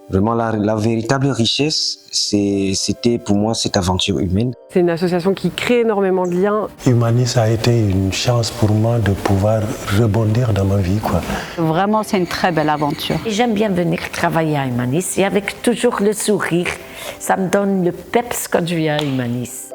Vraiment, la véritable richesse, c'était pour moi cette aventure humaine. C'est une association qui crée énormément de liens. Humanis a été une chance pour moi de pouvoir rebondir dans ma vie, quoi. Vraiment, c'est une très belle aventure. J'aime bien venir travailler à Humanis et avec toujours le sourire. Ça me donne le peps quand je viens à Humanis.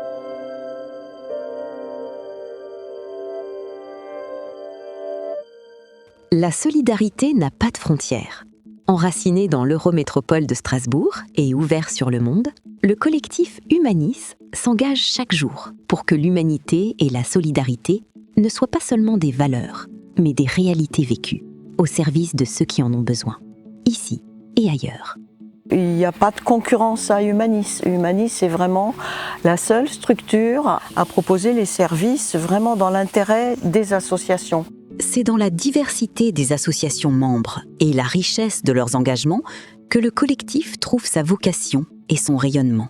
La solidarité n'a pas de frontières. Enraciné dans l'Eurométropole de Strasbourg et ouvert sur le monde, le collectif Humanis s'engage chaque jour pour que l'humanité et la solidarité ne soient pas seulement des valeurs, mais des réalités vécues, au service de ceux qui en ont besoin, ici et ailleurs. Il n'y a pas de concurrence à Humanis. Humanis, c'est vraiment la seule structure à proposer les services vraiment dans l'intérêt des associations. C'est dans la diversité des associations membres et la richesse de leurs engagements que le collectif trouve sa vocation et son rayonnement.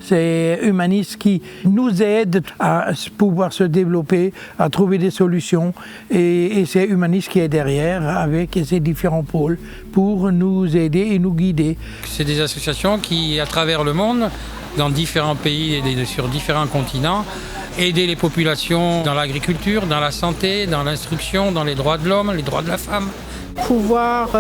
C'est Humanis qui nous aide à pouvoir se développer, à trouver des solutions. Et c'est Humanis qui est derrière avec ses différents pôles pour nous aider et nous guider. C'est des associations qui, à travers le monde, dans différents pays et sur différents continents, aider les populations dans l'agriculture, dans la santé, dans l'instruction, dans les droits de l'homme, les droits de la femme. Pouvoir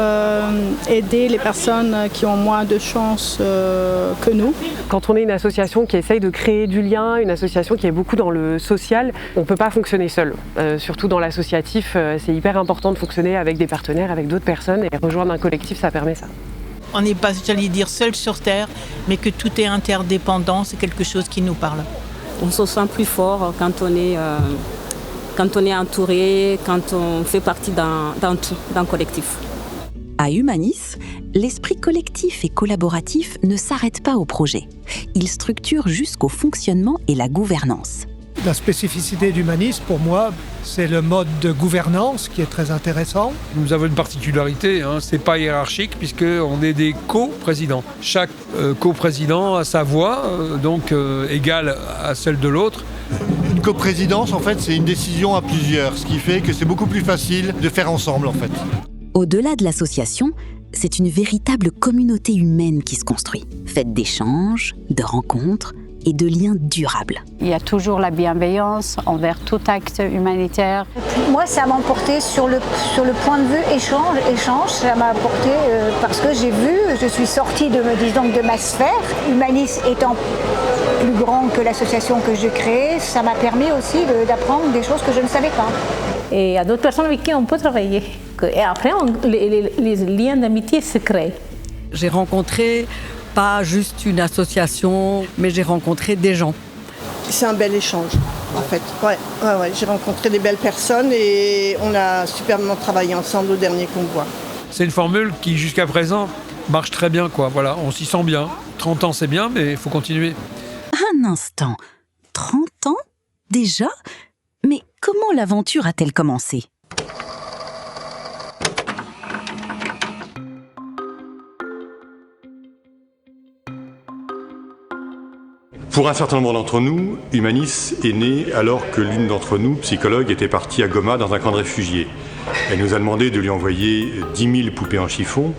aider les personnes qui ont moins de chance que nous. Quand on est une association qui essaye de créer du lien, une association qui est beaucoup dans le social, on ne peut pas fonctionner seul. Surtout dans l'associatif, c'est hyper important de fonctionner avec des partenaires, avec d'autres personnes, et rejoindre un collectif, ça permet ça. On n'est pas, j'allais dire, seul sur Terre, mais que tout est interdépendant, c'est quelque chose qui nous parle. On se sent plus fort quand on est entouré, quand on fait partie d'un collectif. À Humanis, l'esprit collectif et collaboratif ne s'arrête pas au projet. Il structure jusqu'au fonctionnement et la gouvernance. La spécificité d'Humanis, pour moi, c'est le mode de gouvernance qui est très intéressant. Nous avons une particularité, c'est pas hiérarchique puisqu'on est des coprésidents. Chaque coprésident a sa voix, donc égale à celle de l'autre. Une coprésidence, en fait, c'est une décision à plusieurs, ce qui fait que c'est beaucoup plus facile de faire ensemble, en fait. Au-delà de l'association, c'est une véritable communauté humaine qui se construit, faite d'échanges, de rencontres et de liens durables. Il y a toujours la bienveillance envers tout acte humanitaire. Moi, ça m'a emporté sur le point de vue échange, ça m'a apporté parce que je suis sortie de ma sphère. Humanis étant plus grand que l'association que je crée, ça m'a permis aussi d'apprendre des choses que je ne savais pas. Et il y a d'autres personnes avec qui on peut travailler. Et après, les liens d'amitié se créent. J'ai rencontré pas juste une association, mais j'ai rencontré des gens. C'est un bel échange, en fait. Ouais. J'ai rencontré des belles personnes et on a superbement travaillé ensemble au dernier convoi. C'est une formule qui, jusqu'à présent, marche très bien, quoi. Voilà, on s'y sent bien. 30 ans, c'est bien, mais il faut continuer. Un instant, 30 ans déjà ? Mais comment l'aventure a-t-elle commencé ? Pour un certain nombre d'entre nous, Humanis est né alors que l'une d'entre nous, psychologue, était partie à Goma dans un camp de réfugiés. Elle nous a demandé de lui envoyer 10 000 poupées en chiffon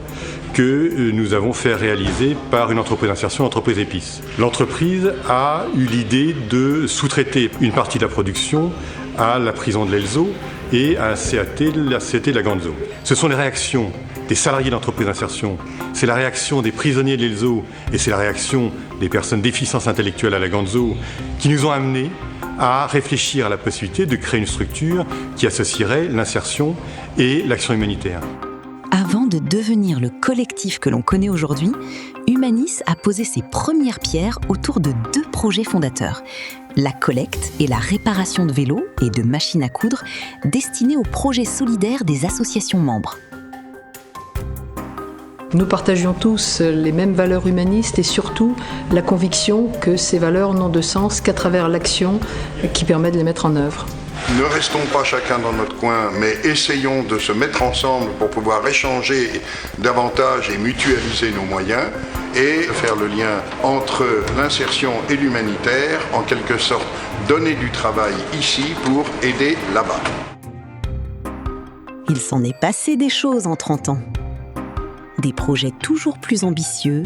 que nous avons fait réaliser par une entreprise d'insertion, l'entreprise Épice. L'entreprise a eu l'idée de sous-traiter une partie de la production à la prison de l'Elzo et à la CT de la Ganzo. Ce sont les réactions des salariés d'entreprise d'insertion, c'est la réaction des prisonniers de l'Elzo et c'est la réaction des personnes déficience intellectuelle à la Ganzo qui nous ont amenés à réfléchir à la possibilité de créer une structure qui associerait l'insertion et l'action humanitaire. Avant de devenir le collectif que l'on connaît aujourd'hui, Humanis a posé ses premières pierres autour de 2 projets fondateurs. La collecte et la réparation de vélos et de machines à coudre destinés aux projets solidaires des associations membres. Nous partagions tous les mêmes valeurs humanistes et surtout la conviction que ces valeurs n'ont de sens qu'à travers l'action qui permet de les mettre en œuvre. Ne restons pas chacun dans notre coin, mais essayons de se mettre ensemble pour pouvoir échanger davantage et mutualiser nos moyens et faire le lien entre l'insertion et l'humanitaire, en quelque sorte donner du travail ici pour aider là-bas. Il s'en est passé des choses en 30 ans. des projets toujours plus ambitieux,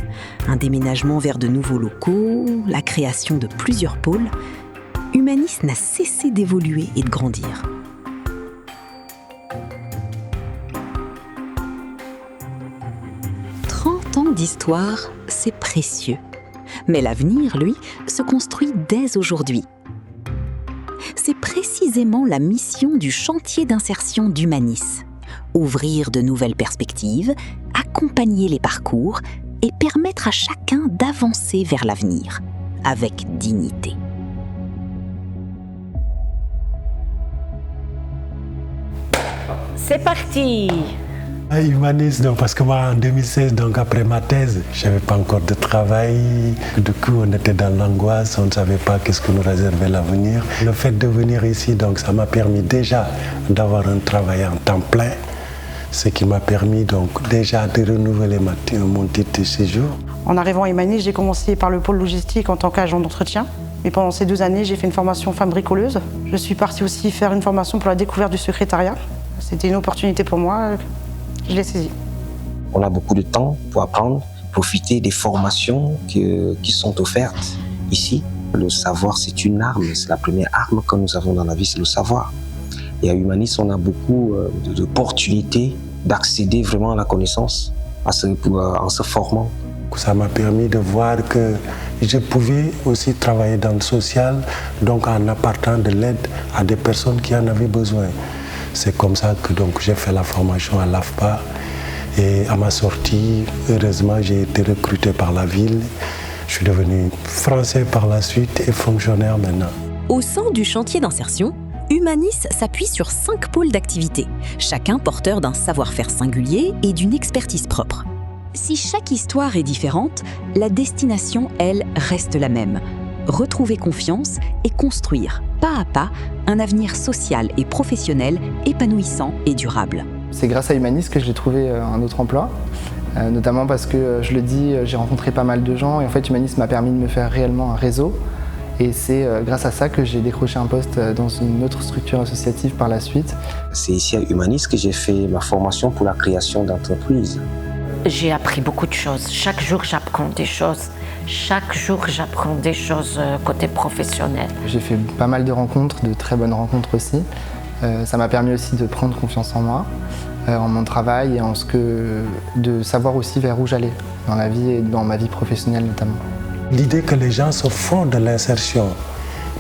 un déménagement vers de nouveaux locaux, la création de plusieurs pôles, Humanis n'a cessé d'évoluer et de grandir. D'histoire, c'est précieux. Mais l'avenir, lui, se construit dès aujourd'hui. C'est précisément la mission du chantier d'insertion d'Humanis. Ouvrir de nouvelles perspectives, accompagner les parcours et permettre à chacun d'avancer vers l'avenir, avec dignité. C'est parti! Humanis, donc, parce que moi en 2016, donc après ma thèse, je n'avais pas encore de travail. Du coup, on était dans l'angoisse, on ne savait pas qu'est-ce que nous réservait l'avenir. Le fait de venir ici, donc, ça m'a permis déjà d'avoir un travail en temps plein, ce qui m'a permis donc déjà de renouveler mon titre de séjour. En arrivant à Humanis, j'ai commencé par le pôle logistique en tant qu'agent d'entretien. Mais pendant ces 2 années, j'ai fait une formation femme bricoleuse. Je suis partie aussi faire une formation pour la découverte du secrétariat. C'était une opportunité pour moi. Je l'ai saisi. On a beaucoup de temps pour apprendre, profiter des formations qui sont offertes ici. Le savoir, c'est une arme. C'est la première arme que nous avons dans la vie, c'est le savoir. Et à Humanis, on a beaucoup d'opportunités d'accéder vraiment à la connaissance en se formant. Ça m'a permis de voir que je pouvais aussi travailler dans le social, donc en apportant de l'aide à des personnes qui en avaient besoin. C'est comme ça que donc, j'ai fait la formation à l'AFPA et à ma sortie, heureusement, j'ai été recruté par la ville. Je suis devenu français par la suite et fonctionnaire maintenant. Au sein du chantier d'insertion, Humanis s'appuie sur 5 pôles d'activité, chacun porteur d'un savoir-faire singulier et d'une expertise propre. Si chaque histoire est différente, la destination, elle, reste la même. Retrouver confiance et construire, pas à pas, un avenir social et professionnel épanouissant et durable. C'est grâce à Humanis que j'ai trouvé un autre emploi, notamment parce que, je le dis, j'ai rencontré pas mal de gens et en fait Humanis m'a permis de me faire réellement un réseau. Et c'est grâce à ça que j'ai décroché un poste dans une autre structure associative par la suite. C'est ici à Humanis que j'ai fait ma formation pour la création d'entreprises. J'ai appris beaucoup de choses. Chaque jour, j'apprends des choses. Chaque jour, j'apprends des choses côté professionnel. J'ai fait pas mal de rencontres, de très bonnes rencontres aussi. Ça m'a permis aussi de prendre confiance en moi, en mon travail et de savoir aussi vers où j'allais dans la vie et dans ma vie professionnelle notamment. L'idée que les gens se font de l'insertion,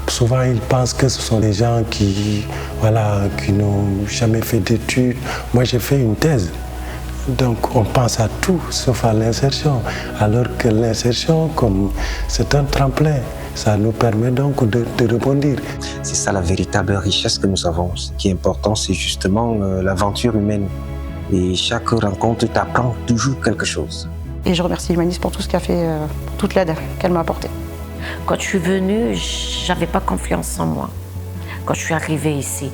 souvent ils pensent que ce sont des gens qui n'ont jamais fait d'études. Moi j'ai fait une thèse. Donc on pense à tout sauf à l'insertion, alors que l'insertion, comme c'est un tremplin, ça nous permet donc de rebondir. C'est ça la véritable richesse que nous avons. Ce qui est important, c'est justement l'aventure humaine. Et chaque rencontre t'apprend toujours quelque chose. Et je remercie Humanis pour tout ce qu'elle a fait, pour toute l'aide qu'elle m'a apportée. Quand je suis venue, j'avais pas confiance en moi. Quand je suis arrivée ici.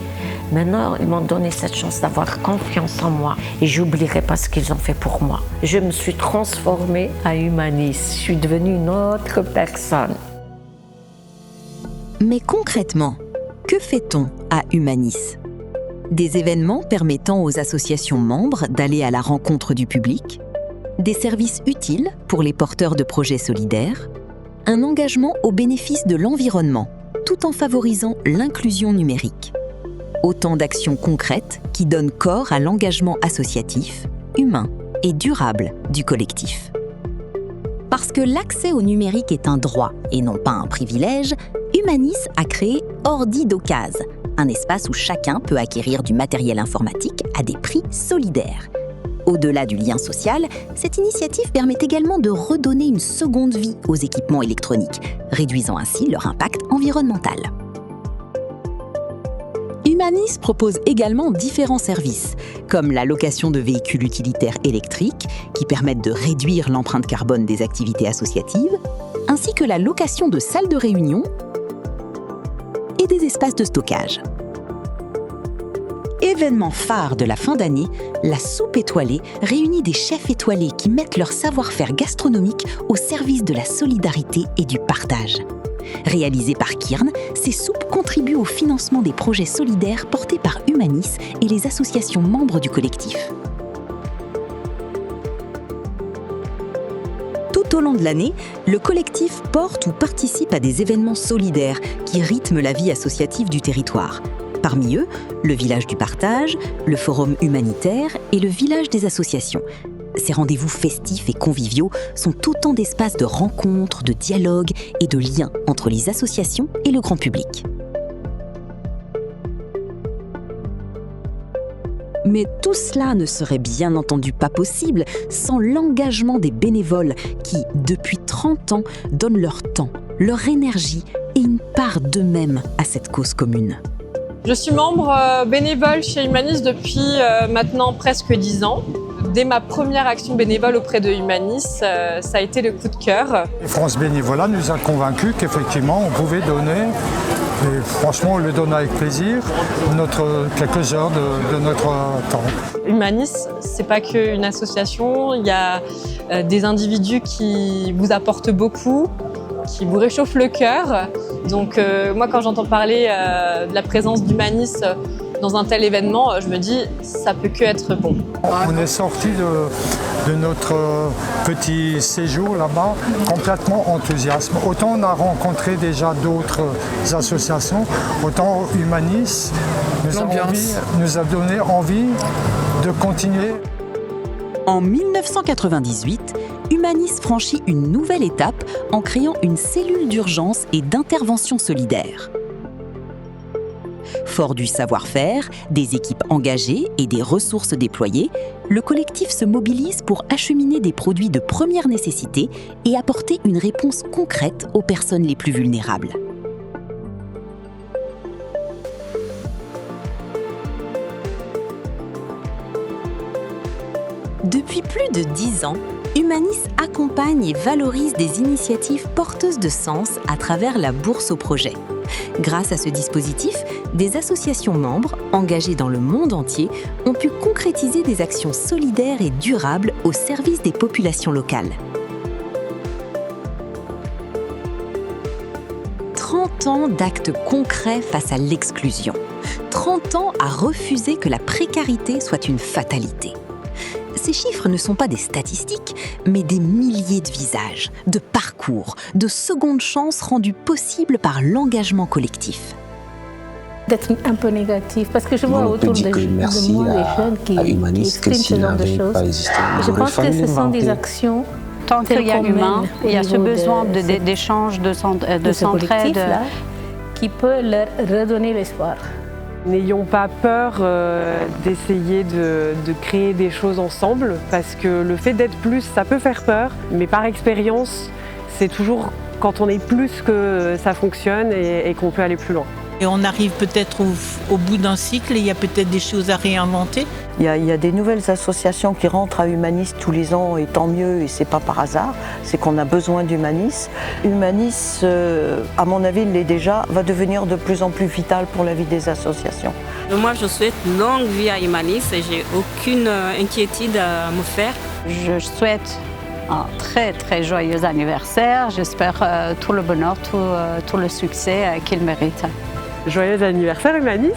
Maintenant, ils m'ont donné cette chance d'avoir confiance en moi. Et j'oublierai pas ce qu'ils ont fait pour moi. Je me suis transformée à Humanis. Je suis devenue une autre personne. Mais concrètement, que fait-on à Humanis ? Des événements permettant aux associations membres d'aller à la rencontre du public, des services utiles pour les porteurs de projets solidaires, un engagement au bénéfice de l'environnement, tout en favorisant l'inclusion numérique. Autant d'actions concrètes qui donnent corps à l'engagement associatif, humain et durable du collectif. Parce que l'accès au numérique est un droit et non pas un privilège, Humanis a créé Ordi d'Occasion, un espace où chacun peut acquérir du matériel informatique à des prix solidaires. Au-delà du lien social, cette initiative permet également de redonner une seconde vie aux équipements électroniques, réduisant ainsi leur impact environnemental. Humanis propose également différents services, comme la location de véhicules utilitaires électriques qui permettent de réduire l'empreinte carbone des activités associatives, ainsi que la location de salles de réunion et des espaces de stockage. Événement phare de la fin d'année, la soupe étoilée réunit des chefs étoilés qui mettent leur savoir-faire gastronomique au service de la solidarité et du partage. Réalisées par Kirn, ces soupes contribuent au financement des projets solidaires portés par Humanis et les associations membres du collectif. Tout au long de l'année, le collectif porte ou participe à des événements solidaires qui rythment la vie associative du territoire. Parmi eux, le village du partage, le forum humanitaire et le village des associations. Ces rendez-vous festifs et conviviaux sont autant d'espaces de rencontres, de dialogues et de liens entre les associations et le grand public. Mais tout cela ne serait bien entendu pas possible sans l'engagement des bénévoles qui, depuis 30 ans, donnent leur temps, leur énergie et une part d'eux-mêmes à cette cause commune. Je suis membre bénévole chez Humanis depuis maintenant presque 10 ans. Dès ma première action bénévole auprès de Humanis, ça a été le coup de cœur. France Bénévolat nous a convaincus qu'effectivement on pouvait donner, et franchement on le donne avec plaisir, quelques heures de notre temps. Humanis, c'est pas qu'une association, il y a des individus qui vous apportent beaucoup, qui vous réchauffent le cœur. Donc moi quand j'entends parler de la présence d'Humanis dans un tel événement, je me dis ça peut que être bon. On est sorti de notre petit séjour là-bas complètement enthousiaste. Autant on a rencontré déjà d'autres associations, autant Humanis nous a donné envie de continuer. En 1998, Humanis franchit une nouvelle étape en créant une cellule d'urgence et d'intervention solidaire. Fort du savoir-faire, des équipes engagées et des ressources déployées, le collectif se mobilise pour acheminer des produits de première nécessité et apporter une réponse concrète aux personnes les plus vulnérables. Depuis plus de 10 ans, Humanis accompagne et valorise des initiatives porteuses de sens à travers la bourse au projet. Grâce à ce dispositif, des associations membres, engagées dans le monde entier, ont pu concrétiser des actions solidaires et durables au service des populations locales. 30 ans d'actes concrets face à l'exclusion. 30 ans à refuser que la précarité soit une fatalité. Ces chiffres ne sont pas des statistiques, mais des milliers de visages, de parcours, de secondes chances rendues possibles par l'engagement collectif. D'être un peu négatif, parce que je vois autour de moi des jeunes qui expriment ce genre de choses. Je pense que ce sont des actions. Tant qu'il y a humain, il y a ce besoin d'échange, de s'entraide, qui peut leur redonner l'espoir. N'ayons pas peur d'essayer de créer des choses ensemble, parce que le fait d'être plus, ça peut faire peur, mais par expérience, c'est toujours quand on est plus que ça fonctionne et qu'on peut aller plus loin. Et on arrive peut-être au bout d'un cycle et il y a peut-être des choses à réinventer. Il y a des nouvelles associations qui rentrent à Humanis tous les ans et tant mieux, et c'est pas par hasard, c'est qu'on a besoin d'Humanis. Humanis, à mon avis, il l'est déjà, va devenir de plus en plus vital pour la vie des associations. Moi, je souhaite longue vie à Humanis et j'ai aucune inquiétude à me faire. Je souhaite un très très joyeux anniversaire. J'espère tout le bonheur, tout le succès qu'il mérite. Joyeux anniversaire Humanis!